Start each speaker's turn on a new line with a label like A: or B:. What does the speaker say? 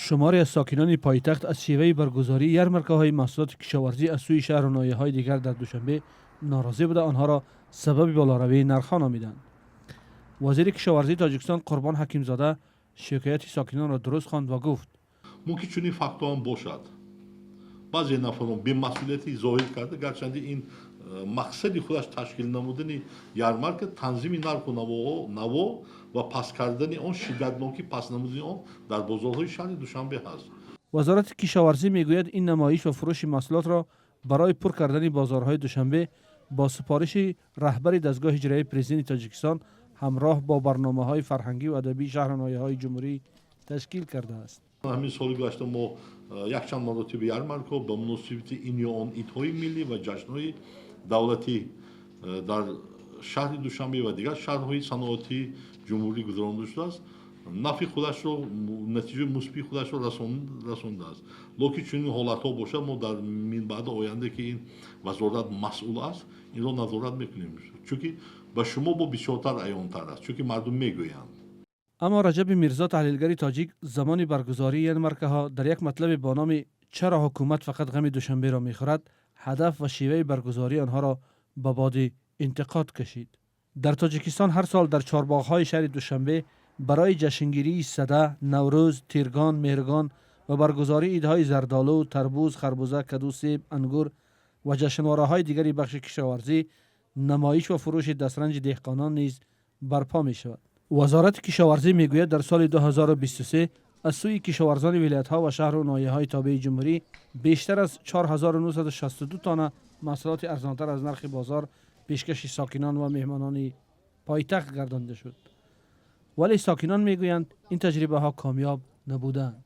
A: شماری از ساکنان پایتخت از شیوه برگزاری یرمرکه‌های محصولات کشاورزی از سوی شهر و ناحیه‌های دیگر در دوشنبه ناراضی بوده آنها را سبب بالاروی نرخ‌ها نامیدند. وزیر کشاورزی تاجیکستان قربان حکیمزاده شکایت ساکنان را درست خواند و گفت
B: ممکن چنین فاکتور هم باشد. بعضی نفران بی‌مسئولیتی ظاهر کرده گرچه این مقصدی خودش تشکیل نمودن یارمارک تنظیم نرخ و نوا و پس کردن آن شدتناکی پس نمودن آن در بازارهای شهر دوشنبه است.
A: وزارت کشاورزی میگوید این نمایش و فروش محصولات را برای پر کردن بازارهای دوشنبه با سفارش رهبر دستگاه اجرایی پرزیدنت تاجیکستان همراه با برنامه‌های فرهنگی و ادبی شهر و ناحیه‌های جمهوری تشکیل کرده است.
B: همین سال گذشته ما یک چند مرتبه یارمارک با مناسبت این یا آن ایدهای ملی و جشن‌های دولتی در شهر دوشنبه و دیگر شهرهای صنعتی جمهوری گذرانده شده است. نفع خودش رو نتیجه مثبت خودش رو رسانده است. لکن چنین حالت‌ها باشد ما در بعد آینده که این وزارت مسئول است این را نظارت میکنیم چون به شما با بسیارتر عیان‌تر است چون مردم میگویند.
A: اما رجب میرزا تحلیلگر تاجیک زمان برگزاری یرمرکه‌ها در یک مطلب با نام چرا حکومت فقط غم دوشنبه را میخورد هدف و شیوه برگزاری آنها را به باد انتقاد کشید. در تاجیکستان هر سال در چهارباغ‌های شهر دوشنبه برای جشنگیری سده، نوروز، تیرگان، مهرگان و برگزاری عیدهای زردالو، تربوز، خربوزه، کدو، سیب، انگور و جشنواره‌های دیگری بخش کشاورزی، نمایش و فروش دسترنج دهقانان نیز برپا می شود. وزارت کشاورزی میگوید در سال 2023 از سوی کشاورزان ولایت‌ها و شهر و ناحیه‌های تابع جمهوری بیشتر از 4962 تانه محصولات ارزانتر از نرخ بازار پیشکش ساکنان و مهمانان پایتخت گردانده شد. ولی ساکنان میگویند این تجربه ها کامیاب نبودند.